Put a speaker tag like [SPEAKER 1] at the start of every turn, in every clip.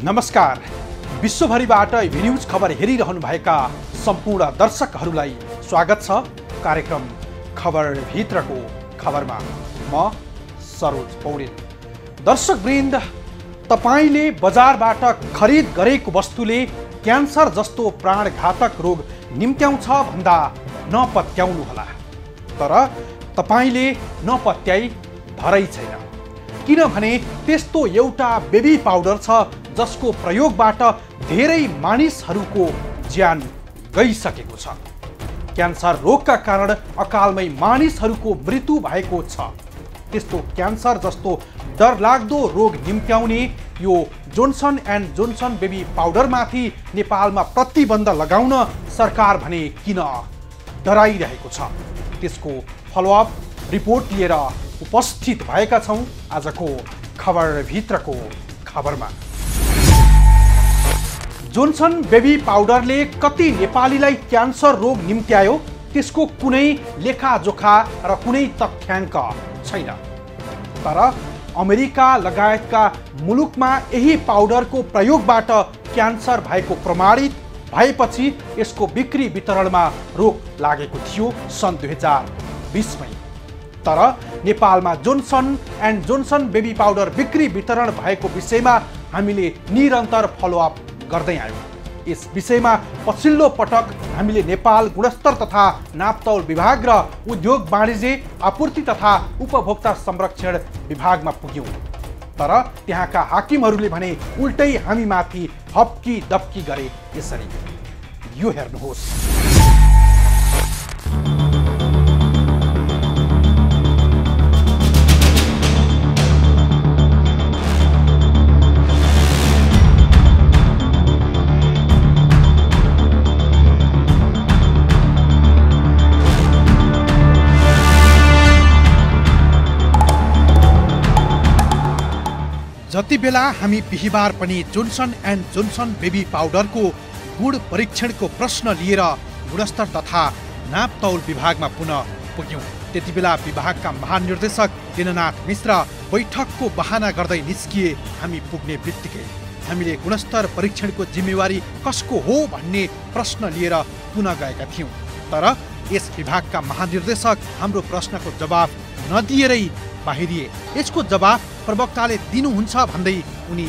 [SPEAKER 1] नमस्कार। विश्वभरिबाट इभी न्यूज खबर हेरिरहनुभएका सम्पूर्ण दर्शकहरूलाई स्वागत छ कार्यक्रम खबर भित्रको खबरमा। म सरोज पौडेल। दर्शकवृन्द, तपाईले बजारबाट खरिद गरेको वस्तुले क्यान्सर जस्तो प्राणघातक रोग निम्त्याउँछ भन्दा नपत्याउनुहोला। तर तपाईले नपत्याई धरै छैन, किनभने त्यस्तो एउटा बेबी पाउडर छ जसको प्रयोगबाट धेरै मानिसहरूको ज्यान गइसकेको छ। क्यान्सर रोगका कारण अकालमै मानिसहरूको मृत्यु भएको छ। त्यस्तो क्यान्सर जस्तो डरलाग्दो रोग निम्त्याउने यो जोन्सन एन्ड जोन्सन बेबी पाउडरमाथि नेपालमा प्रतिबन्ध लगाउन सरकार भने किन डराइरहेको छ, त्यसको फलोअप रिपोर्ट लिएर उपस्थित भएका छौँ आजको खबर भित्रको खबरमा। जोन्सन बेबी पाउडरले कति नेपालीलाई क्यान्सर रोग निम्त्यायो त्यसको कुनै लेखाजोखा र कुनै तथ्याङ्क छैन। तर अमेरिका लगायतका मुलुकमा यही पाउडरको प्रयोगबाट क्यान्सर भएको प्रमाणित भएपछि यसको बिक्री वितरणमा रोक लागेको थियो सन् 2020 मै। तर नेपालमा Johnson and Johnson baby powder बिक्री वितरण भएको विषयमा हामीले निरन्तर फलोअप गर्दै आयौँ। यस विषयमा पछिल्लो पटक हामीले नेपाल गुणस्तर तथा नापतौल विभाग र उद्योग वाणिज्य आपूर्ति तथा उपभोक्ता संरक्षण विभागमा पुग्यौँ। तर त्यहाँका हाकिमहरूले भने उल्टै हामीमाथि हप्की दप्की गरे। यसरी यो हेर्नुहोस्। जति बेला हामी बिहिबार पनि जोन्सन एन्ड जोन्सन बेबी पाउडरको गुण परीक्षणको प्रश्न लिएर गुणस्तर तथा नापतौल विभागमा पुनः पुग्यौँ, त्यति बेला विभागका महानिर्देशक दिननाथ मिश्र बैठकको बहाना गर्दै निस्किए। हामी पुग्ने बित्तिकै हामीले गुणस्तर परीक्षणको जिम्मेवारी कसको हो भन्ने प्रश्न लिएर पुनः गएका थियौँ। तर यस विभागका महानिर्देशक हाम्रो प्रश्नको जवाफ नदिएरै बाहिरिए। यसको जवाफ प्रवक्ताले दिनुहुन्छ भन्दै उनी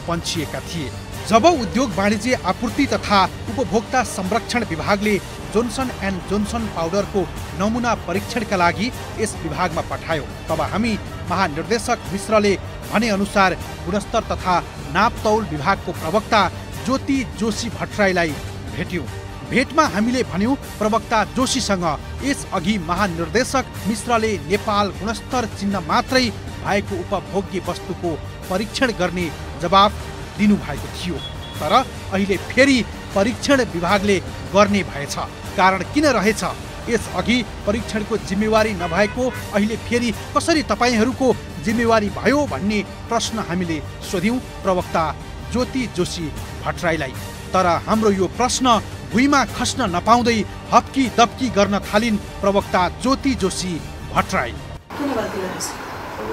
[SPEAKER 1] पन्छिएका थिए। जब उद्योग वाणिज्य आपूर्ति तथा उपभोक्ता संरक्षण विभागले जोन्सन एन्ड जोन्सन पाउडरको नमुना परीक्षणका लागि यस विभागमा पठायो, तब हामी महानिर्देशक मिश्रले भनेअनुसार गुणस्तर तथा नापतौल विभागको प्रवक्ता ज्योति जोशी भट्टराईलाई भेट्यौँ। भेटमा हामीले भन्यौँ प्रवक्ता जोशीसँग यसअघि महानिर्देशक मिश्रले नेपाल गुणस्तर चिन्ह मात्रै भएको उपभोग्य वस्तुको परीक्षण गर्ने जवाफ दिनुभएको थियो। तर अहिले फेरि परीक्षण विभागले गर्ने भएछ। कारण किन रहेछ? यसअघि परीक्षणको जिम्मेवारी नभएको अहिले फेरि कसरी तपाईँहरूको जिम्मेवारी भयो भन्ने प्रश्न हामीले सोध्यौँ प्रवक्ता ज्योति जोशी भट्टराईलाई। तर हाम्रो यो प्रश्न भुइँमा खस्न नपाउँदै हप्की दप्की गर्न थालिन् प्रवक्ता ज्योति जोशी भट्टराई।
[SPEAKER 2] किन गल्ती गरेछ?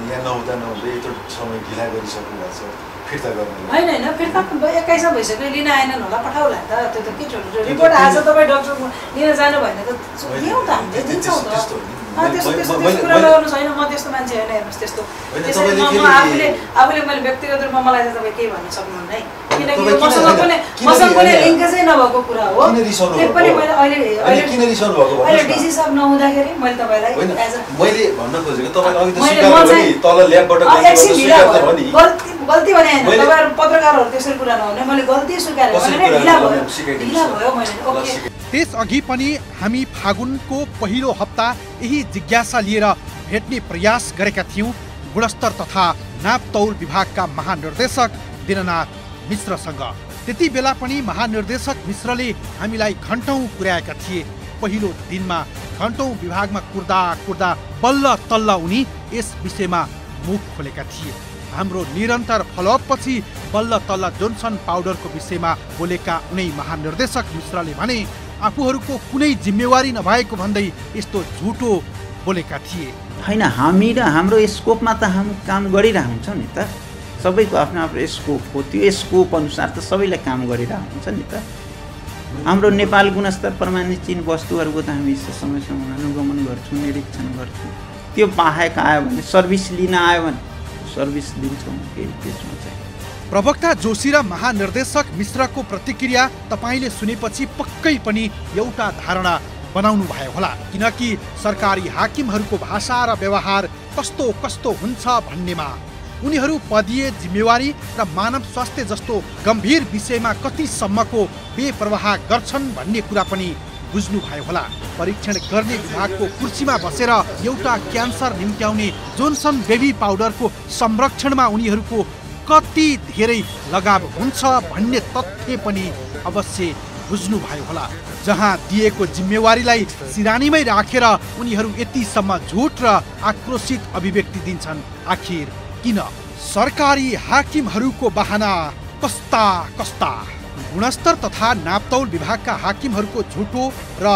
[SPEAKER 3] यहाँ नहुँदा यत्रो समय ढिला गरिसक्नु भएको छ, फिर्ता गर्नु
[SPEAKER 2] होइन फिर्ता 21 भइसक्यो, लिन आएनन् होला, पठाउला त। त्यो त के ठुलो रिपोर्ट आज तपाईँ डक्टर लिन जानु भएन त दिउँ त, हामीले दिन्छौँ त। त्यस्तो कुरा गर्नु छैन। म त्यस्तो मान्छे होइन। हेर्नुहोस्, त्यस्तो आफूले मैले व्यक्तिगत रूपमा मलाई त तपाईँ केही भन्न सक्नुहुन्न है, किनकि यो मसँग कुनै लिङ्केजै नभएको कुरा हो। पनि अहिले डिसी साहब नहुँदाखेरि मैले तपाईँलाई
[SPEAKER 3] मैले भन्न खोजेको तपाईँ अघि त स्वीकार गरे नि, तल ल्याबबाट
[SPEAKER 2] गल्ती भने होइन। तपाईँहरू पत्रकारहरू त्यसरी कुरा नहुने, मैले गल्ती स्वीकार गरेँ, ढिला भयो मैले।
[SPEAKER 1] त्यसअघि पनि हामी फागुनको पहिलो हप्ता यही जिज्ञासा लिएर भेट्ने प्रयास गरेका थियौँ गुणस्तर तथा नापतौल विभागका महानिर्देशक दिननाथ मिश्रसँग। त्यति बेला पनि महानिर्देशक मिश्रले हामीलाई घन्टौँ पुर्याएका थिए। पहिलो दिनमा घन्टौँ विभागमा कुर्दा बल्ल तल्ल उनी यस विषयमा मुख खोलेका थिए। हाम्रो निरन्तर फलोअप पछि बल्ल तल्ल जोन्सन पाउडरको विषयमा बोलेका उनै महानिर्देशक मिश्रले भने आफूहरूको कुनै जिम्मेवारी नभएको भन्दै यस्तो झुटो बोलेका थिए।
[SPEAKER 4] होइन, हामी र हाम्रो स्कोपमा त हामी काम गरिरहन्छौँ नि त। सबैको आफ्नो आफ्नो स्कोप हो, त्यो स्कोप अनुसार त सबैले काम गरिरहेको हुन्छ नि त। हाम्रो नेपाल गुणस्तर प्रमाणित चिन वस्तुहरूको त हामी समय समयमा अनुगमन गर्छौँ, निरीक्षण गर्छौँ। त्यो बाहेक आयो भने सर्भिस लिन आयो भने सर्भिस दिन्छौँ, केही त्यसमा चाहिँ।
[SPEAKER 1] प्रवक्ता जोशी र महानिर्देशक मिश्रको प्रतिक्रिया तपाईँले सुनेपछि पक्कै पनि एउटा धारणा बनाउनु भयो होला, किनकि सरकारी हाकिमहरूको भाषा र व्यवहार कस्तो कस्तो हुन्छ भन्नेमा उनीहरू पदीय जिम्मेवारी र मानव स्वास्थ्य जस्तो गम्भीर विषयमा कतिसम्मको बेपरवाह गर्छन् भन्ने कुरा पनि बुझ्नु भयो होला। परीक्षण गर्ने विभागको कुर्सीमा बसेर एउटा क्यान्सर निम्त्याउने जोन्सन बेबी पाउडरको संरक्षणमा उनीहरूको कति धेरै लगाव हुन्छ भन्ने तथ्य पनि अवश्य बुझ्नु भयो होला। जहाँ दिएको जिम्मेवारीलाई सिरानीमै राखेर उनीहरू यतिसम्म झुट र आक्रोशित अभिव्यक्ति दिन्छन्। आखिर किन? सरकारी हाकिमहरूको बहाना कस्ता कस्ता। गुणस्तर तथा नापतौल विभागका हाकिमहरूको झुटो र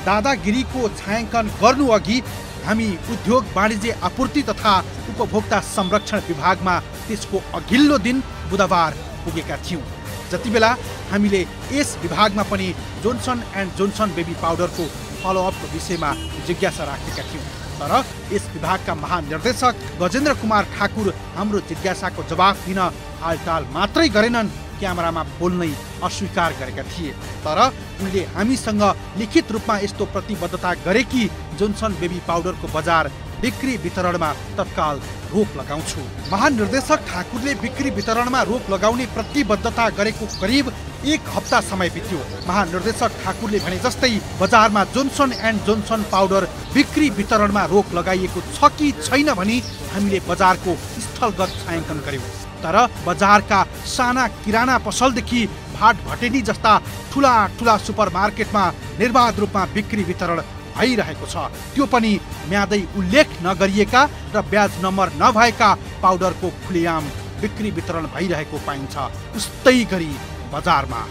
[SPEAKER 1] दादागिरीको छायाङ्कन गर्नु अघि हामी उद्योग वाणिज्य आपूर्ति तथा उपभोक्ता संरक्षण विभागमा त्यसको अघिल्लो दिन बुधबार पुगेका थियौँ। जति बेला हामीले यस विभागमा पनि जोन्सन एन्ड जोन्सन बेबी पाउडरको फलोअपको विषयमा जिज्ञासा राखेका थियौँ, तर यस विभागका महानिर्देशक गजेन्द्र कुमार ठाकुर हाम्रो जिज्ञासाको जवाफ दिन आलटाल मात्रै गरेनन्, क्यामेरामा बोल्नै अस्वीकार गरेका थिए। तर उनले हामीसँग लिखित रूपमा यस्तो प्रतिबद्धता गरे कि जोन्सन बेबी पाउडरको बजार बिक्री वितरणमा तत्काल रोक लगाउँछु। महानिर्देशक ठाकुरले बिक्री वितरणमा रोक लगाउने प्रतिबद्धता गरेको करिब 1 हप्ता समय बित्यो। महानिर्देशक ठाकुरले भने जस्तै बजारमा जोन्सन एन्ड जोन्सन पाउडर बिक्री वितरणमा रोक लगाइएको छ कि छैन भनी हामीले बजारको स्थलगत छायाङ्कन गर्यौँ। तर बजारका साना किराना पसलदेखि भाट भटेनी जस्ता ठुला ठुला सुपरमार्केटमा निर्बाध रूपमा बिक्री वितरण भइरहेको छ। त्यो पनि म्यादै उल्लेख नगरिएका र ब्याज नम्बर नभएका पाउडरको खुलेआम बिक्री वितरण भइरहेको पाइन्छ। उस्तै गरी बजारमा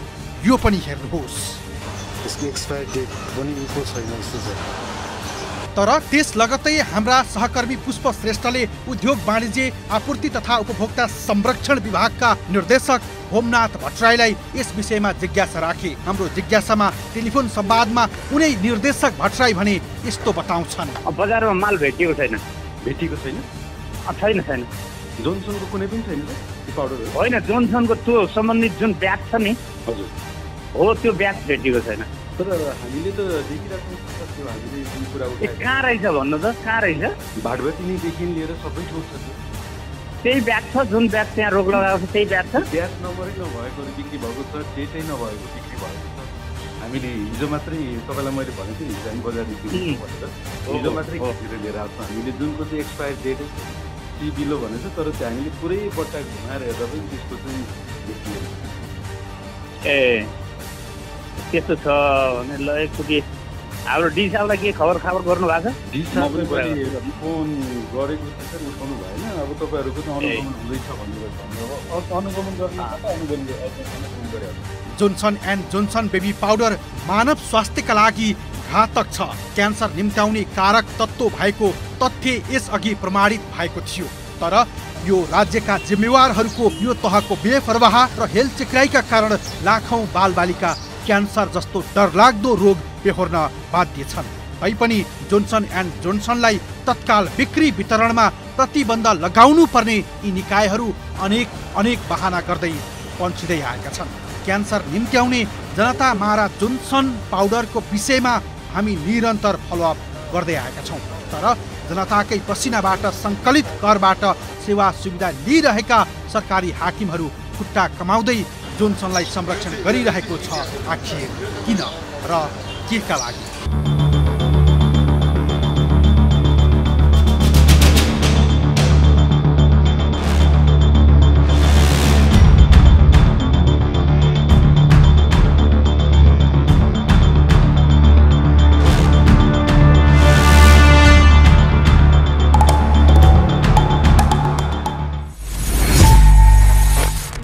[SPEAKER 1] यो पनि हेर्नुहोस्,
[SPEAKER 3] यसको एक्सपायर डेट बनिएको छैन जस्तो छ।
[SPEAKER 1] तर त्यस लगत्तै हाम्रा सहकर्मी पुष्प श्रेष्ठले उद्योग वाणिज्य आपूर्ति तथा उपभोक्ता संरक्षण विभागका निर्देशक होमनाथ भट्टराईलाई यस विषयमा जिज्ञासा राखे। हाम्रो जिज्ञासामा टेलिफोन संवादमा उनै निर्देशक भट्टराई भने यस्तो बताउँछन्।
[SPEAKER 5] बजारमा माल भेटिएको छैन।
[SPEAKER 3] भेटिएको छैन?
[SPEAKER 5] छैन छैन।
[SPEAKER 3] जोन्सनको कुनै पनि छैन त्यो पाउडर?
[SPEAKER 5] होइन, जोन्सनको त्यो सम्बन्धित जुन ब्याग छ नि,
[SPEAKER 3] हजुर
[SPEAKER 5] हो, त्यो ब्याग भेटिएको छैन।
[SPEAKER 3] तर हामीले त देखिरहेको छ, हामीले जुन कुरा
[SPEAKER 5] कहाँ रहेछ भन्नु त, कहाँ रहेछ?
[SPEAKER 3] भाटभटिनीदेखि लिएर सबै ठाउँ छ।
[SPEAKER 5] त्यही ब्याग छ, जुन ब्याग त्यहाँ रोक लगाएको छ त्यही ब्याग छ।
[SPEAKER 3] ब्याग नम्बरै नभएको बिक्री भएको छ, डेटै नभएको बिक्री भएको छ। हामीले हिजो मात्रै तपाईँलाई मैले भनेको थिएँ, हिजो हामी बजारदेखि भनेर हिजो मात्रै खिचेर लिएर आएको छ। हामीले जुनको चाहिँ एक्सपायर डेटै ती बिलो भनेछ, तर त्यो हामीले पुरै बट्टा घुमाएर हेर्दा पनि त्यसको चाहिँ देखिएन।
[SPEAKER 5] ए त्यस्तो छ भने ल एकचोटि हाम्रो डी साहबलाई के खबर गर्नु भएको छ?
[SPEAKER 3] डी साहबले फोन गरेको थियो सर, उठाउनु भएन। अब तपाईँहरूको त अनुगमन हुँदैछ भन्नुभयो। अनुगमन गर्ने
[SPEAKER 1] Johnson and Johnson baby powder मानव स्वास्थ्यका लागि घातक छ, क्यान्सर निम्त्याउने कारक तत्त्व भएको तथ्य यसअघि प्रमाणित भएको थियो। तर यो राज्यका जिम्मेवारहरूको यो तहको बेपरवाह र हेलचेक्राइका कारण लाखौं बालबालिका क्यान्सर जस्तो डरलाग्दो रोग बेहोर्न बाध्य छन्। तैपनि जोन्सन एन्ड जोन्सनलाई तत्काल बिक्री वितरणमा प्रतिबन्ध लगाउनु पर्ने यी निकायहरू अनेक बहाना गर्दै पन्छिँदै आएका छन्। क्यान्सर निम्त्याउने जनता मारा जोन्सन पाउडरको विषयमा हामी निरन्तर फलोअप गर्दै आएका छौँ। तर जनताकै पसिनाबाट सङ्कलित करबाट सेवा सुविधा लिइरहेका सरकारी हाकिमहरू खुट्टा कमाउँदै जोन्सनलाई संरक्षण गरिरहेको छ। आखिर किन र केका लागि?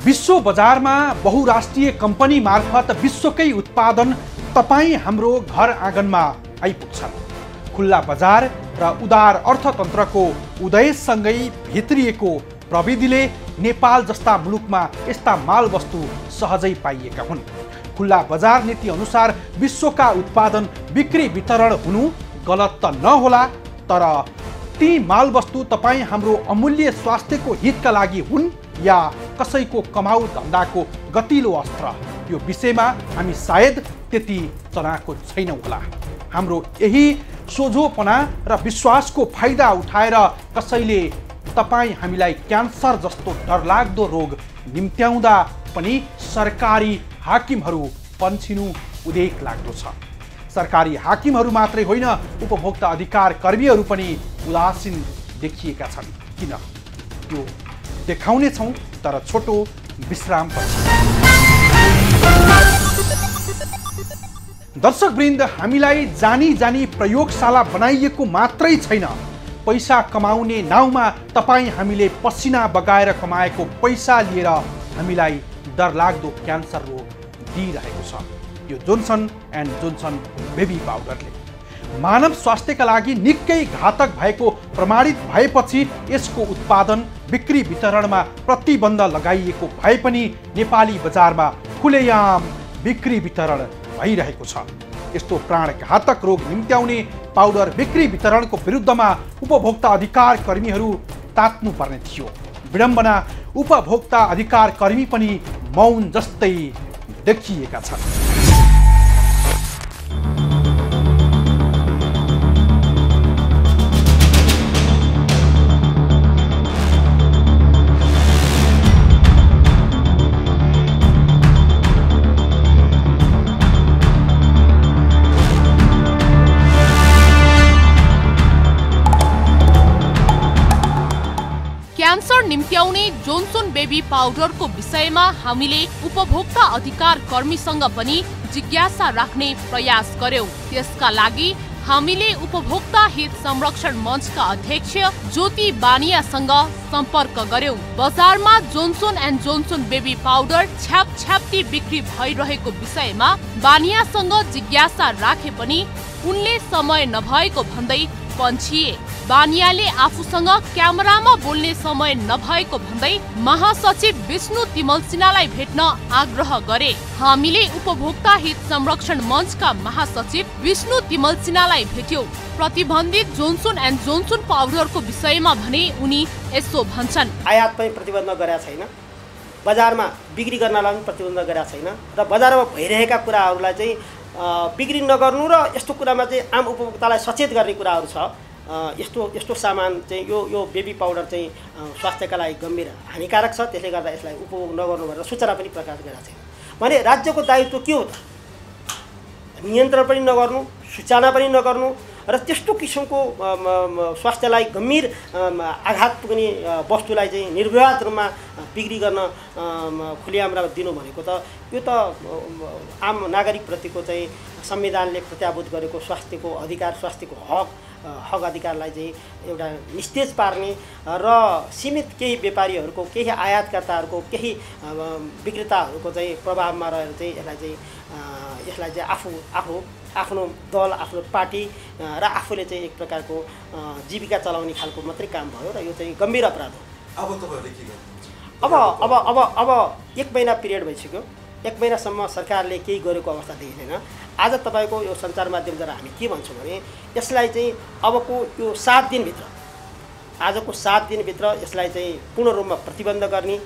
[SPEAKER 1] विश्व बजारमा बहुराष्ट्रिय कम्पनी मार्फत विश्वकै उत्पादन तपाईँ हाम्रो घर आँगनमा आइपुग्छन्। खुल्ला बजार र उदार अर्थतन्त्रको उदयसँगै भित्रिएको प्रविधिले नेपाल जस्ता मुलुकमा यस्ता मालवस्तु सहजै पाइएका हुन्। खुल्ला बजार नीति अनुसार विश्वका उत्पादन बिक्री वितरण हुनु गलत त नहोला, तर ती मालवस्तु तपाईँ हाम्रो अमूल्य स्वास्थ्यको हितका लागि हुन् या कसैको कमाउ धन्दाको गतिलो अस्त्र, यो विषयमा हामी सायद त्यति चनाखो छैनौँ होला। हाम्रो यही सोझोपना र विश्वासको फाइदा उठाएर कसैले तपाईँ हामीलाई क्यान्सर जस्तो डरलाग्दो रोग निम्त्याउँदा पनि सरकारी हाकिमहरू पन्छिनु उदेक लाग्दो छ। सरकारी हाकिमहरू मात्रै होइन, उपभोक्ता अधिकार कर्मीहरू पनि उदासीन देखिएका छन्। किन? त्यो देखाउने छौँ, तर छोटो विश्रामपछि। दर्शकवृन्द, हामीलाई जानी जानी प्रयोगशाला बनाइएको मात्रै छैन, पैसा कमाउने नाउँमा तपाईँ हामीले पसिना बगाएर कमाएको पैसा लिएर हामीलाई डरलाग्दो क्यान्सर रोग दिइरहेको छ। यो जोन्सन एन्ड जोन्सन बेबी पाउडरले मानव स्वास्थ्यका लागि निकै घातक भएको प्रमाणित भएपछि यसको उत्पादन बिक्री वितरणमा प्रतिबन्ध लगाइएको भए पनि नेपाली बजारमा खुलेआम बिक्री वितरण भइरहेको छ। यस्तो प्राणघातक रोग निम्त्याउने पाउडर बिक्री वितरणको विरुद्धमा उपभोक्ता अधिकार कर्मीहरू तात्नुपर्ने थियो। विडम्बना, उपभोक्ता अधिकार कर्मी पनि मौन जस्तै देखिएका छन्।
[SPEAKER 6] क्यान्सर निम्त्याउने जोन्सन बेबी पाउडरको विषयमा हामीले उपभोक्ता अधिकार कर्मीसँग पनि जिज्ञासा राख्ने प्रयास गर्यौं। त्यसका लागि हामीले उपभोक्ता हित संरक्षण मञ्चका अध्यक्ष ज्योति बानियासँग सम्पर्क गर्यौं। बजारमा Johnson and Johnson baby powder छ्यापछ्याप्ती बिक्री भइरहेको विषयमा बानियासँग जिज्ञासा राखे पनि उनले समय नभएको भन्दै पन्छिए। बानियाले आफूसँग क्यामेरामा बोल्ने समय नभएको भन्दै महासचिव विष्णु तिमल सिन्हालाई भेट्न आग्रह गरे। हामीले उपभोक्ता हित संरक्षण मञ्चका महासचिव विष्णु तिमल सिन्हालाई भेट्यौं। प्रतिबन्धित जोन्सन एन्ड जोन्सन पाउडरको विषयमा भने उनी यसो भन्छन्।
[SPEAKER 7] आयात पनि प्रतिबन्ध गरेका छैन, बजारमा बिक्री गर्नलाई पनि प्रतिबन्ध गरेका छैन र बजारमा भइरहेका कुराहरूलाई चाहिँ बिक्री नगर्नु र यस्तो कुरामा चाहिँ आम उपभोक्तालाई सचेत गर्ने कुराहरू छ। यस्तो सामान चाहिँ यो बेबी पाउडर चाहिँ स्वास्थ्यका लागि गम्भीर हानिकारक छ, त्यसले गर्दा यसलाई उपभोग नगर्नु भनेर सूचना पनि प्रकाश गरेका छैन भने राज्यको दायित्व के हो त? नियन्त्रण पनि नगर्नु, सूचना पनि नगर्नु र त्यस्तो किसिमको स्वास्थ्यलाई गम्भीर आघात पुग्ने वस्तुलाई चाहिँ निर्विवाद रूपमा बिक्री गर्न खुलेआम दिनु भनेको त यो त आम नागरिकप्रतिको चाहिँ संविधानले प्रत्याभूत गरेको स्वास्थ्यको अधिकार, स्वास्थ्यको हक अधिकारलाई चाहिँ एउटा निस्तेज पार्ने र सीमित केही व्यापारीहरूको, केही आयातकर्ताहरूको, केही विक्रेताहरूको चाहिँ प्रभावमा रहेर चाहिँ यसलाई चाहिँ आफ्नो दल, आफ्नो पार्टी र आफूले चाहिँ एक प्रकारको जीविका चलाउने खालको मात्रै काम भयो र यो चाहिँ गम्भीर अपराध हो।
[SPEAKER 8] अब तपाईहरुले के गर्नुहुन्छ?
[SPEAKER 7] अब 1 महिना पिरियड भइसक्यो। 1 महिनासम्म सरकारले केही गरेको अवस्था देखिँदैन। आज तपाईको यो सञ्चार माध्यमद्वारा हामी के भन्छौँ भने यसलाई चाहिँ अबको यो 7 दिनभित्र, आजको 7 दिनभित्र यसलाई चाहिँ पूर्ण रूपमा प्रतिबन्ध गर्ने,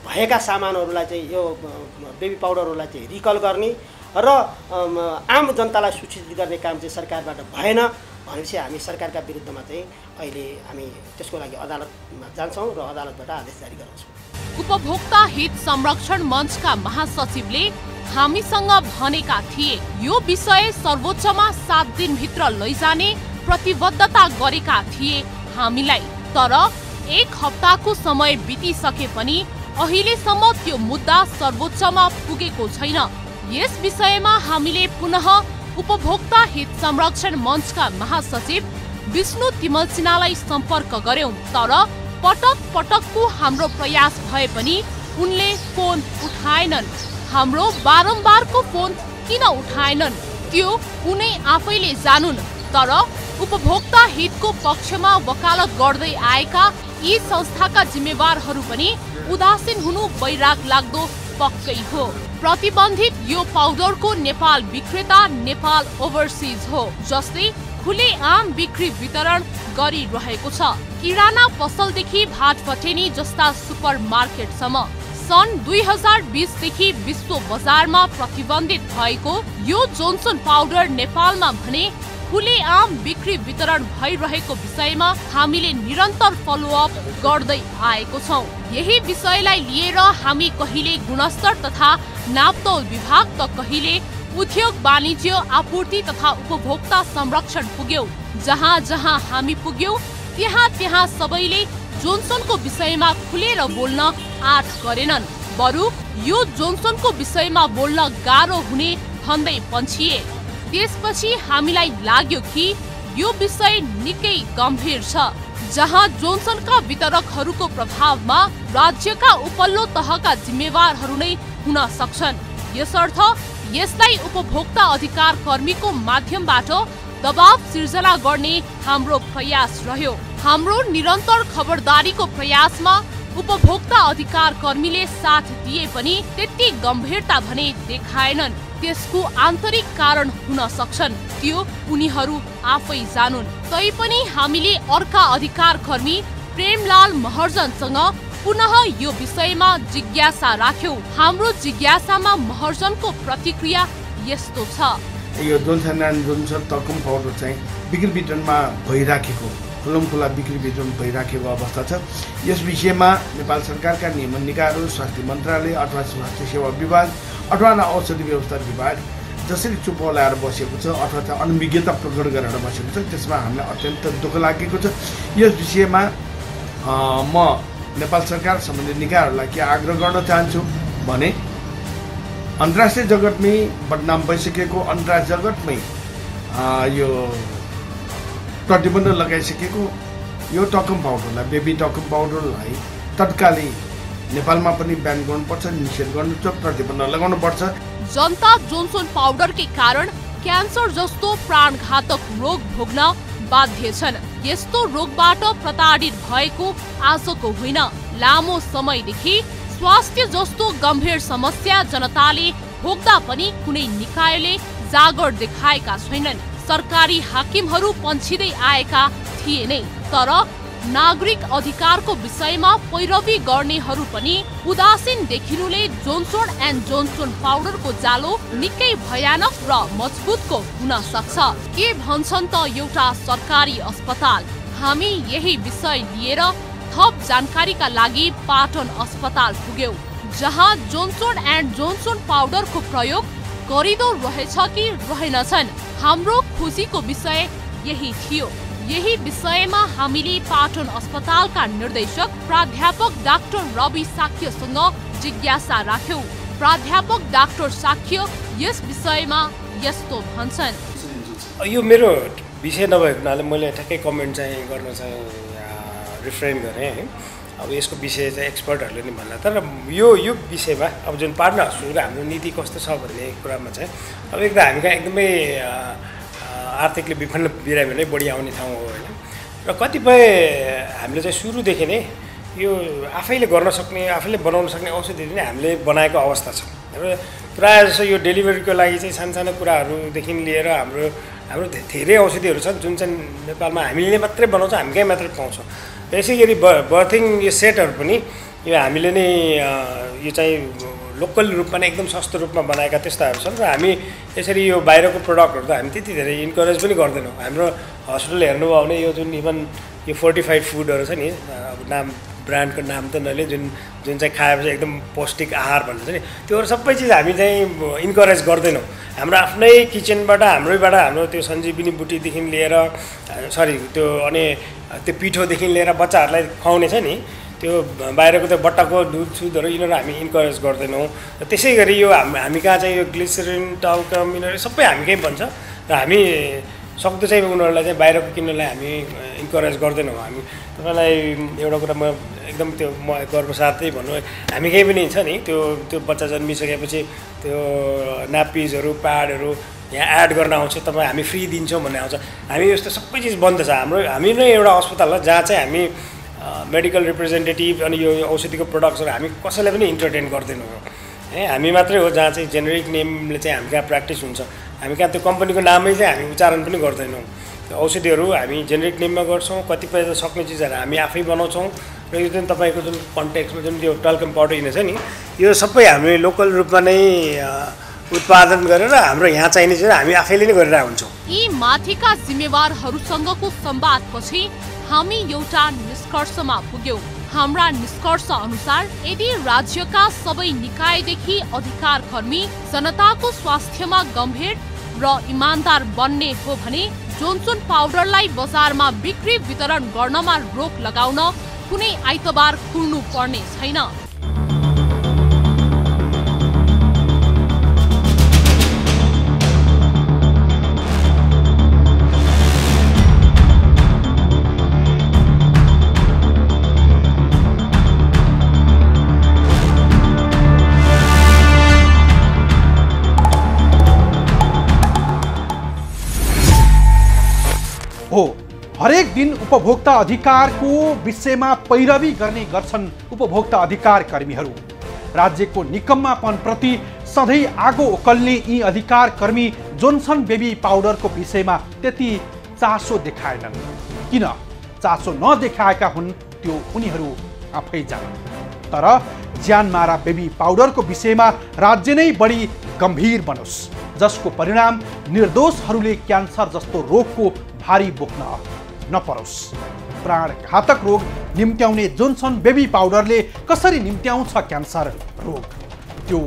[SPEAKER 7] भएका सामानहरूलाई चाहिँ यो बेबी पाउडरहरूलाई चाहिँ रिकल गर्ने र आम जनतालाई सूचित गर्ने काम चाहिँ सरकारबाट भएन भनेपछि हामी सरकारका विरुद्धमा चाहिँ अहिले हामी त्यसको लागि अदालतमा जान्छौँ र अदालतबाट आदेश जारी गराउँछौँ।
[SPEAKER 6] उपभोक्ता हित संरक्षण मञ्चका महासचिवले हामीसँग भनेका थिए यो विषय सर्वोच्चमा 7 दिनभित्र लैजाने प्रतिबद्धता गरेका थिए हामीलाई, तर 1 हप्ताको समय बितिसके पनि अहिलेसम्म त्यो मुद्दा सर्वोच्चमा पुगेको छैन। यस विषयमा हामीले पुनः उपभोक्ता हित संरक्षण मञ्चका महासचिव विष्णु तिमल सिन्हालाई सम्पर्क गर्यौं, तर पटकको हाम्रो प्रयास भए पनि उनले फोन उठाएनन्। हाम्रो बारम्बारको फोन किन उठाएनन् त्यो उनै आफैले जानुन्। तर उपभोक्ता हितको पक्षमा वकालत गर्दै आएका यी संस्थाका जिम्मेवारहरू पनि उदासीन हुनु वैराग लाग्दो पक्कै हो। प्रतिबन्धित यो पाउडरको नेपाल विक्रेता नेपाल ओभरसिज हो, जसले खुलेआम बिक्री वितरण गरिरहेको छ। किराना पसलदेखि भाटपटेनी जस्ता सुपरमार्केटसम्म सन् 2020 देखि विश्व बजारमा प्रतिबन्धित भएको यो जोन्सन पाउडर नेपालमा भने खुलेआम बिक्री वितरण भइरहेको विषयमा हामीले निरन्तर फलोअप गर्दै आएको छौं। यही विषयलाई लिएर हामी कहिले गुणस्तर तथा नापतौल विभाग त कहिले उद्योग वाणिज्य आपूर्ति तथा उपभोक्ता संरक्षण पुग्यौं। जहाँ जहाँ हामी पुग्यौं त्यहाँ सबैले जोन्सनको विषयमा खुलेर बोल्न आँट गरेनन्। बरु यो जोन्सनको विषयमा बोल्न गाह्रो हुने भन्दै पन्छिए। त्यसपछि हामीलाई लाग्यो कि यो विषय निकै गम्भीर छ, जहाँ जोन्सनका वितरकहरूको प्रभावमा राज्यका उपल्लो तहका जिम्मेवारहरू नै हुन सक्छन्। यसर्थ यसलाई उपभोक्ता अधिकार कर्मीको माध्यमबाट दबाव सिर्जना गर्ने हाम्रो प्रयास रह्यो। हाम्रो निरन्तर खबरदारीको प्रयासमा उपभोक्ता अधिकार कर्मीले साथ दिए पनि त्यति गम्भीरता भने देखाएनन्। त्यसको आन्तरिक कारण हुन सक्छन्, त्यो उनीहरू आफै जानुन्। तैपनि हामीले अर्का अधिकार कर्मी प्रेमलाल महर्जनसँग पुनः यो विषयमा जिज्ञासा राख्यौं। हाम्रो जिज्ञासामा महर्जनको प्रतिक्रिया यस्तो छ।
[SPEAKER 9] यो जोन्सन एन्ड जोन्सन तल्कम पाउडर चाहिँ बिक्री वितरणमा भइराखेको खुल्लमखुल्ला बिक्री वितरण भइराखेको अवस्था छ। यस विषयमा नेपाल सरकारका नियमन निकायहरू, स्वास्थ्य मन्त्रालय अथवा स्वास्थ्य सेवा विभाग अथवा औषधि व्यवस्था विभाग जसरी चुप लगाएर बसेको छ अथवा चाहिँ अनभिज्ञता प्रकट गरेर बसेको छ, त्यसमा हामीलाई अत्यन्त दुःख लागेको छ। यस विषयमा म नेपाल सरकार सम्बन्धित निकायहरूलाई के आग्रह गर्न चाहन्छु भने अन्तर्राष्ट्रिय जगतमै बदनाम भइसकेको, अन्तर्राष्ट्रिय जगतमै यो प्रतिबन्ध लगाइसकेको यो टकम पाउडरलाई, बेबी टकम पाउडरलाई तत्कालै नेपालमा पनि ब्यान गर्नुपर्छ, निषेध गर्नुपर्छ, प्रतिबन्ध लगाउनुपर्छ।
[SPEAKER 6] जनता जोन्सन पाउडरकै कारण क्यान्सर जस्तो प्राणघातक रोग भोग्न बाध्य छन्। यस्तो रोगबाट प्रताडित भएको आजको होइन, लामो समयदेखि स्वास्थ्य जस्तो गम्भीर समस्या जनताले भोग्दा पनि कुनै निकायले जागर देखाएका छैनन्। सरकारी हाकिमहरू पन्छिँदै आएका थिए नै, तर नागरिक अधिकारको विषयमा पैरवी गर्नेहरू पनि उदासीन देखिनुले जोन्सन एन्ड जोन्सन पाउडरको जालो निकै भयानक र मजबुतको हुन सक्छ। के भन्छन् त एउटा सरकारी अस्पताल? हामी यही विषय लिएर थप जानकारीका लागि पाटन अस्पताल पुग्यौं, जहाँ जोन्सन एन्ड जोन्सन पाउडरको प्रयोग गरिँदो रहेछ कि रहेनछन्। हाम्रो खुसीको विषय यही थियो। यही विषयमा हामीले पाटन अस्पतालका निर्देशक प्राध्यापक डाक्टर रवि साक्यसँग जिज्ञासा राख्यौं। प्राध्यापक डाक्टर साक्य यस विषयमा यस्तो भन्छन्।
[SPEAKER 10] यो मेरो विषय नभएको हुनाले मैले ठ्याक्कै कमेन्ट चाहिँ गर्न चाहिँ रिफ्रेन गरेँ है। अब यसको विषय चाहिँ एक्सपर्टहरूले नै भन्ला, तर यो विषयमा अब जुन पाटन हस्पिटलको हाम्रो नीति कस्तो छ भन्ने कुरामा चाहिँ अब एकदम हामी कहाँ एकदमै आर्थिकले विपन्न बिरामीहरू नै बढी आउने ठाउँ हो होइन। र कतिपय हामीले चाहिँ सुरुदेखि नै यो आफैले गर्न सक्ने, आफैले बनाउन सक्ने औषधिहरू नै हामीले बनाएको अवस्था छ। र प्रायः जसो यो डेलिभरीको लागि चाहिँ सानो कुराहरूदेखि लिएर हाम्रो धेरै औषधिहरू छन् जुन चाहिँ नेपालमा हामीले मात्रै बनाउँछौँ, हामीकै मात्रै पाउँछौँ। यसै गरी बर्थिङ यो सेटहरू पनि यो हामीले नै यो चाहिँ लोकल रूपमा नै एकदम सस्तो रूपमा बनाएका त्यस्ताहरू छन्। र हामी यसरी यो बाहिरको प्रडक्टहरू त हामी त्यति धेरै इन्करेज पनि गर्दैनौँ। हाम्रो हस्पिटल हेर्नुभयो भने यो जुन इभन यो फोर्टिफाइड फुडहरू छ नि, अब नाम ब्रान्डको नाम त नले जुन चाहिँ खाएपछि एकदम पौष्टिक आहार भन्छ नि, त्योहरू सबै चिज हामी चाहिँ इन्करेज गर्दैनौँ। हाम्रो आफ्नै किचनबाट हाम्रैबाट हाम्रो त्यो सञ्जीवनी बुटीदेखि लिएर त्यो अनि त्यो पिठोदेखि लिएर बच्चाहरूलाई खुवाउने छ नि, त्यो बाहिरको त्यो बट्टाको दुधहरू यिनीहरू हामी इन्करेज गर्दैनौँ। र त्यसै गरी यो हामी कहाँ चाहिँ यो ग्लिसरिन टाल्कम यिनीहरू सबै हामीकै भन्छ र हामी सक्दो चाहिँ उनीहरूलाई चाहिँ बाहिरको किन्नलाई हामी इन्करेज गर्दैनौँ। हामी तपाईँलाई एउटा कुरा म एकदम त्यो म गर्वसाथै भन्नु, हामी केही पनि छ नि त्यो बच्चा जन्मिसकेपछि त्यो न्यापिजहरू प्याडहरू यहाँ एड गर्न आउँछ, तपाईँ हामी फ्री दिन्छौँ भन्ने आउँछ। हामी यस्तो सबै चिज बन्द छ। हामी नै एउटा अस्पताल हो जहाँ चाहिँ हामी मेडिकल रिप्रेजेन्टेटिभ अनि यो औषधिको प्रडक्ट्सहरू हामी कसैलाई पनि इन्टरटेन गर्दैनौँ है। हामी मात्रै हो जहाँ चाहिँ जेनेरिक नेमले चाहिँ हामी कहाँ प्र्याक्टिस हुन्छ, हामी कहाँ त्यो कम्पनीको नामै चाहिँ हामी उच्चारण पनि गर्दैनौँ। त्यो औषधिहरू हामी जेनेरिक नेममा गर्छौँ, कतिपय सक्ने चिजहरू हामी आफै बनाउँछौँ र यो जुन तपाईँको जुन कन्टेक्समा जुन त्यो टल्कम पाउडर हिँड्छ नि, यो सबै हामीले लोकल रूपमा नै उत्पादन गरेर हाम्रो यहाँ चाहिने चाहिँ हामी आफैले नै गरिरहेको हुन्छौँ।
[SPEAKER 6] यी माथिका जिम्मेवारहरूसँगको संवादपछि हामी एउटा निष्कर्षमा पुग्यौं। हाम्रा निष्कर्ष अनुसार यदि राज्यका सबै निकायदेखि अधिकारकर्मी जनताको स्वास्थ्यमा गम्भीर र इमानदार बन्ने हो भने जोन्सन पाउडरलाई बजारमा बिक्री वितरण गर्नमा रोक लगाउन कुनै आइतबार खुल्नु पर्ने छैन।
[SPEAKER 1] हो हरेक दिन उपभोक्ता अधिकारको विषयमा पैरवी गर्ने गर्छन् उपभोक्ता अधिकार कर्मीहरू। राज्यको निकम्मापनप्रति सधैँ आगो उकल्ने यी अधिकार कर्मी जोन्सन बेबी पाउडरको विषयमा त्यति चासो देखाएनन्। किन चासो नदेखाएका हुन् त्यो उनीहरू आफै जानन्। तर ज्यानमारा बेबी पाउडरको विषयमा राज्य नै बढी गम्भीर बनोस्, जसको परिणाम निर्दोषहरूले क्यान्सर जस्तो रोगको भारी बोक्न नपरोस्। प्राणघातक रोग निम्त्याउने जोन्सन बेबी पाउडरले कसरी निम्त्याउँछ क्यान्सर रोग, त्यो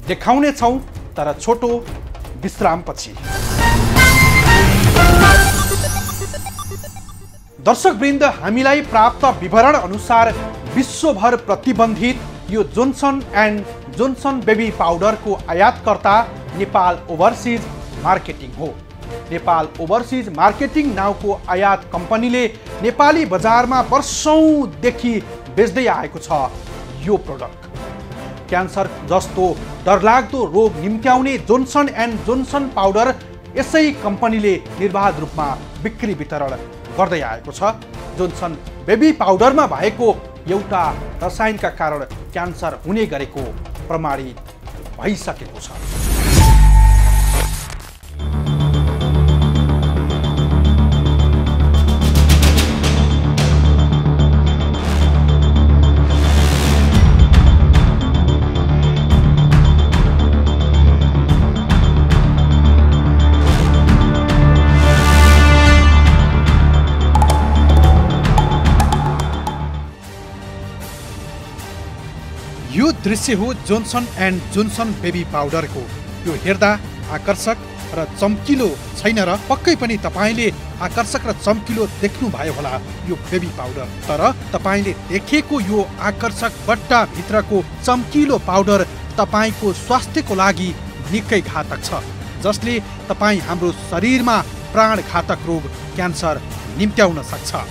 [SPEAKER 1] देखाउने छौं, तर छोटो विश्रामपछि। दर्शकवृन्द, हामीलाई प्राप्त विवरण अनुसार विश्वभर प्रतिबन्धित यो जोन्सन एन्ड जोन्सन बेबी पाउडरको आयातकर्ता नेपाल ओभरसिज मार्केटिङ हो। नेपाल ओभरसिज मार्केटिङ नाउको आयात कम्पनीले नेपाली बजारमा वर्षौंदेखि बेच्दै आएको छ यो प्रोडक्ट। क्यान्सर जस्तो डरलाग्दो रोग निम्त्याउने जोन्सन एन्ड जोन्सन पाउडर यसै कम्पनीले निर्बाध रूपमा बिक्री वितरण गर्दै आएको छ। जोन्सन बेबी पाउडरमा भएको एउटा रसायनका कारण क्यान्सर हुने गरेको प्रमाणित भइसकेको छ। यो दृश्य हो जोन्सन एन्ड जोन्सन बेबी पाउडरको। यो हेर्दा आकर्षक र चम्किलो छैन र पक्कै पनि तपाईले आकर्षक र चम्किलो देख्नु भयो होला यो बेबी पाउडर। तर तपाईले देखेको यो आकर्षक बट्टा भित्रको चम्किलो पाउडर तपाईको स्वास्थ्यको लागि निकै घातक छ, जसले तपाई हाम्रो शरीरमा प्राणघातक रोग क्यान्सर निम्त्याउन सक्छ।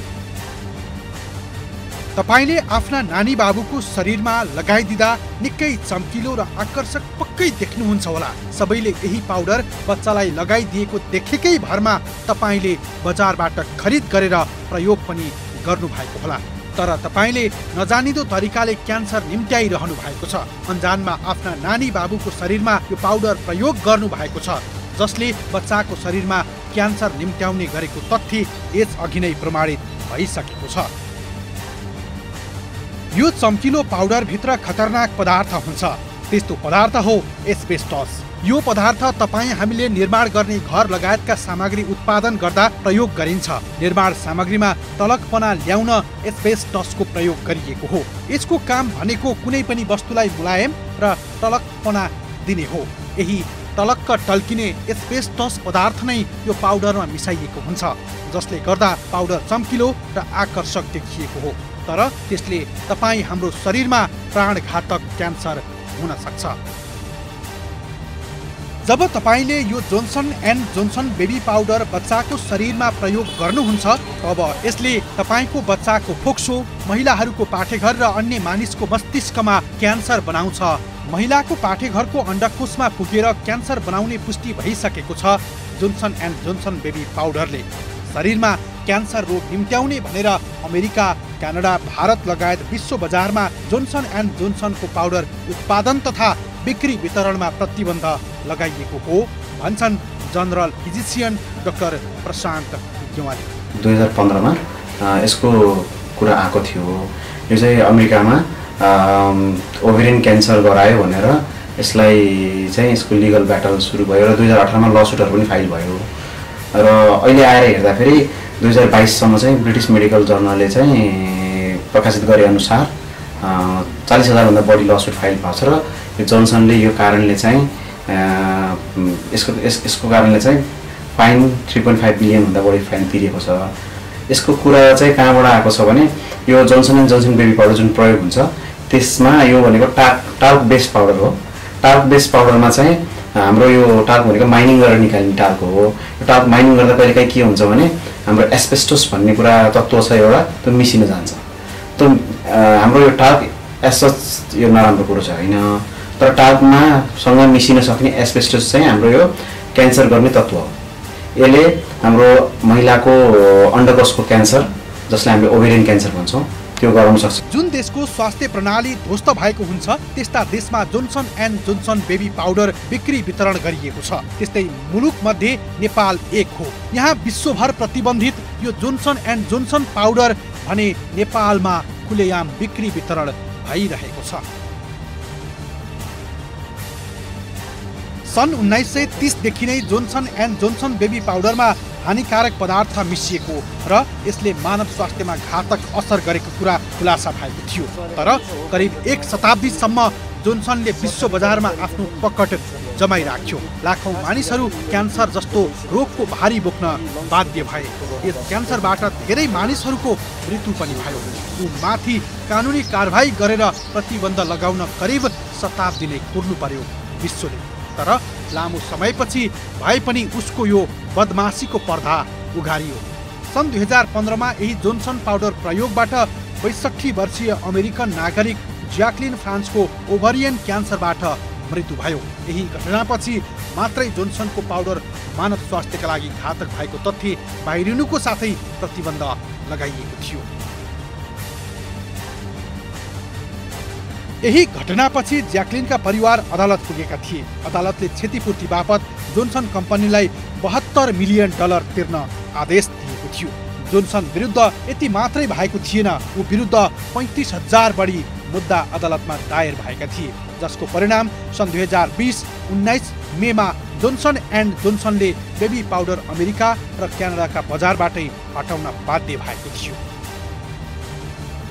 [SPEAKER 1] तपाईले आफ्ना नानी बाबुको शरीरमा लगाइदिँदा निकै चम्किलो र आकर्षक पक्कै देख्नुहुन्छ होला। सबैले यही पाउडर बच्चालाई लगाइदिएको देखेकै भरमा तपाईले बजारबाट खरिद गरेर प्रयोग पनि गर्नुभएको होला। तर तपाईले नजानिदो तरिकाले क्यान्सर निम्त्याइरहनु भएको छ। अन्जानमा आफ्ना नानी बाबुको शरीरमा यो पाउडर प्रयोग गर्नु भएको छ, जसले बच्चाको शरीरमा क्यान्सर निम्त्याउने गरेको तथ्य यसअघि नै प्रमाणित भइसकेको छ। यो चम्किलो पाउडर भित्र खतरनाक पदार्थ हुन्छ। त्यस्तो पदार्थ हो एस्बेस्टस। यो पदार्थ हामीले निर्माण गर्ने घर लगायतका सामग्री उत्पादन गर्दा प्रयोग गरिन्छ। निर्माण सामग्रीमा टलकपना ल्याउन एस्बेस्टसको प्रयोग गरिएको हो। यसको काम भनेको कुनै पनि वस्तुलाई मुलायम र टलकपना दिने हो। यही टलक्क टल्किने एस्बेस्टस पदार्थ नै यो पाउडरमा मिसाइएको हुन्छ, जसले गर्दा पाउडर चम्किलो र आकर्षक देखिएको हो। तर त्यसले तपाई हाम्रो शरीरमा प्राणघातक क्यान्सर हुन सक्छ। जब तपाईले यो Johnson and Johnson baby powder बच्चाको शरीरमा प्रयोग गर्नुहुन्छ, तब यसले तपाईको बच्चाको फोक्सो, महिलाहरूको पाठेघर र अन्य मानिसको मस्तिष्कमा क्यान्सर बनाउँछ। महिलाको पाठेघरको अण्डकोशमा पुगेर क्यान्सर बनाउने पुष्टि भइसकेको छ। जोन्सन एन्ड जोन्सन बेबी पाउडरले शरीरमा क्यान्सर रोग निम्त्याउने भनेर अमेरिका, क्यानाडा, भारत लगायत विश्व बजारमा जोन्सन एन्ड जोन्सनको पाउडर उत्पादन तथा बिक्री वितरणमा प्रतिबन्ध लगाइएको हो भन्छन् जनरल फिजिसियन डाक्टर प्रशान्त गेवाली।
[SPEAKER 11] 2015 मा यसको कुरा आएको थियो। यो चाहिँ अमेरिकामा ओभेरियन क्यान्सर गरायो भनेर यसलाई चाहिँ यसको लिगल ब्याटल सुरु भयो र 2018 मा लसुटहरू पनि फाइल भयो र अहिले आएर हेर्दाखेरि 2022 सम्म चाहिँ ब्रिटिस मेडिकल जर्नलले चाहिँ प्रकाशित गरे अनुसार 40,000 भन्दा बढी लसुट फाइल भएको छ र यो जोन्सनले यो कारणले चाहिँ यसको कारणले चाहिँ फाइन 3.5 बिलियन भन्दा बढी फाइन तिरेको छ। यसको कुरा चाहिँ कहाँबाट आएको छ भने यो Johnson and Johnson baby powder जुन प्रयोग हुन्छ त्यसमा यो भनेको टाल्क बेस्ड पाउडर हो। टाल्क बेस्ड पाउडरमा चाहिँ हाम्रो यो टाल्क भनेको माइनिङ गरेर निकाल्ने टाल्क हो। यो टाल्क माइनिङ गर्दा कहिलेकाहीँ के हुन्छ भने हाम्रो एस्बेस्टोस भन्ने कुरा तत्त्व छ एउटा, त्यो मिसिन जान्छ। त्यो हाम्रो यो टाल्क एसच यो नराम्रो कुरो छ होइन, तर टाल्कमा सँग मिसिन सक्ने एस्बेस्टोस चाहिँ हाम्रो यो क्यान्सर गर्ने तत्त्व हो। यसले हाम्रो महिलाको अन्डकोशको क्यान्सर, जसलाई हामीले ओभेरियन क्यान्सर भन्छौँ, त्यो गराउन सक्छ।
[SPEAKER 1] जुन देशको स्वास्थ्य प्रणाली ध्वस्त भएको हुन्छ त्यस्ता देशमा Johnson and Johnson baby powder बिक्री वितरण गरिएको छ। त्यस्तै मुलुक मध्ये नेपाल एक हो। यहाँ विश्वभर प्रतिबन्धित यो जोन्सन एन्ड जोन्सन पाउडर भने नेपालमा खुलेआम बिक्री वितरण भइरहेको छ। सन् 1930 देखि नै जोन्सन एन्ड जोन्सन बेबी पाउडरमा हानिकारक पदार्थ मिसिएको र यसले मानव स्वास्थ्यमा घातक असर गरेको कुरा खुलासा भएको थियो। तर करिब 1 शताब्दीसम्म जोन्सनले विश्व बजारमा आफ्नो पकड जमाइराख्यो। लाखौं मानिसहरू क्यान्सर जस्तो रोगको भारी बोक्न बाध्य भए। यस क्यान्सरबाट धेरै मानिसहरूको मृत्यु पनि भयो। ऊ माथि कानुनी कारबाही गरेर प्रतिबन्ध लगाउन करिब शताब्दी नै कुर्नु पर्यो विश्वले। तर लामो समयपछि भए पनि उसको यो बदमाशीको पर्दा उघारियो। सन् 2015 मा यही जोन्सन पाउडर प्रयोगबाट 62 वर्षीय अमेरिकन नागरिक ज्याक्लिन फ्रान्सको ओभरियन क्यान्सरबाट मृत्यु भयो। यही घटनापछि मात्रै जोन्सनको पाउडर मानव स्वास्थ्यका लागि घातक भएको तथ्य बाहिरिनुको साथै प्रतिबन्ध लगाइएको थियो। यही घटनापछि ज्याक्लिनका परिवार अदालत पुगेका थिए। अदालतले क्षतिपूर्ति बापत जोन्सन कम्पनीलाई $72 मिलियन तिर्न आदेश दिएको थियो। जोन्सन विरुद्ध यति मात्रै भएको थिएन, ऊ विरुद्ध 35,000 बढी मुद्दा अदालतमा दायर भएका थिए, जसको परिणाम सन् 2020-19 मेमा जोन्सन एन्ड जोन्सनले बेबी पाउडर अमेरिका र क्यानाडाका बजारबाटै हटाउन बाध्य भएको थियो।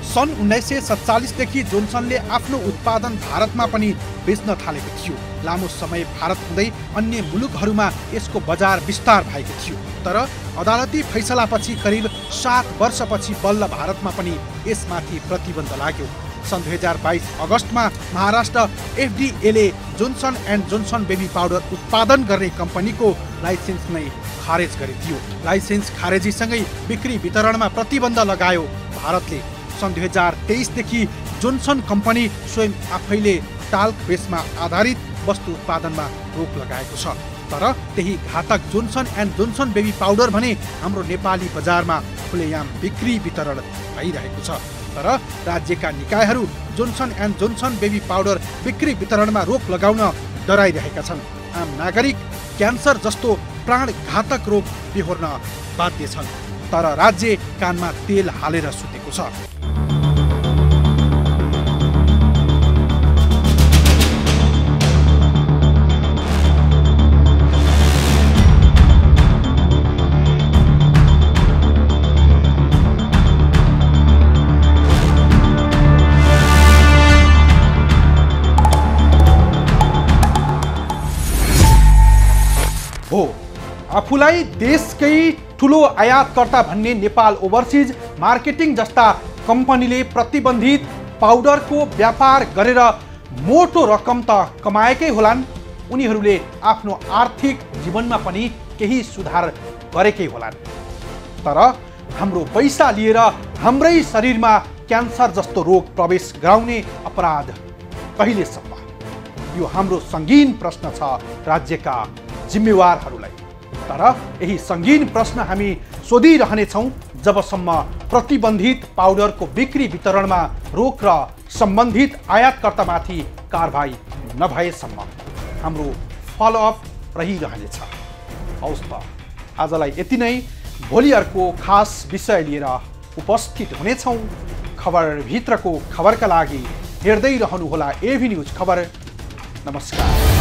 [SPEAKER 1] सन् 1947 देखि जोन्सनले आफ्नो उत्पादन भारतमा पनि बेच्न थालेको थियो। लामो समय भारत हुँदै अन्य मुलुकहरूमा यसको बजार विस्तार भएको थियो। तर अदालती फैसलापछि करिब 7 वर्षपछि बल्ल भारतमा पनि यसमाथि प्रतिबन्ध लाग्यो। सन् 2022 अगस्तमा महाराष्ट्र एफडीएले Johnson and Johnson baby powder उत्पादन गर्ने कम्पनीको लाइसेन्स नै खारेज गरिदियो। लाइसेन्स खारेजीसँगै बिक्री वितरणमा प्रतिबन्ध लगायो भारतले। सन् 2023 देखि जोन्सन कम्पनी स्वयं आफैले टाल्क बेसमा आधारित वस्तु उत्पादनमा रोक लगाएको छ। तर त्यही घातक Johnson and Johnson baby powder भने हाम्रो नेपाली बजारमा खुलेआम बिक्री वितरण भइरहेको छ। तर राज्यका निकायहरू Johnson and Johnson baby powder बिक्री वितरणमा रोक लगाउन डराइरहेका छन्। आम नागरिक क्यान्सर जस्तो प्राणघातक रोग बेहोर्न बाध्य छन्। तर राज्य कानमा तेल हालेर सुतेको छ। आफूलाई देशकै ठुलो आयातकर्ता भन्ने नेपाल ओभरसिज मार्केटिङ जस्ता कम्पनीले प्रतिबन्धित पाउडरको व्यापार गरेर मोटो रकम त कमाएकै होलान्, उनीहरूले आफ्नो आर्थिक जीवनमा पनि केही सुधार गरेकै होलान्। तर हाम्रो पैसा लिएर हाम्रै शरीरमा क्यान्सर जस्तो रोग प्रवेश गराउने अपराध कहिले सम्भव? यो हाम्रो सङ्गीन प्रश्न छ राज्यका जिम्मेवारहरूलाई। तर यही सङ्गीन प्रश्न हामी सोधिरहनेछौँ जबसम्म प्रतिबन्धित पाउडरको बिक्री वितरणमा रोक र सम्बन्धित आयातकर्तामाथि कारबाही नभएसम्म हाम्रो फलोअप रहिरहनेछ। हौस् त आजलाई यति नै। भोलि अर्को खास विषय लिएर उपस्थित हुनेछौँ। खबरभित्रको खबरका लागि हेर्दै रहनुहोला एभी न्युज खबर। नमस्कार।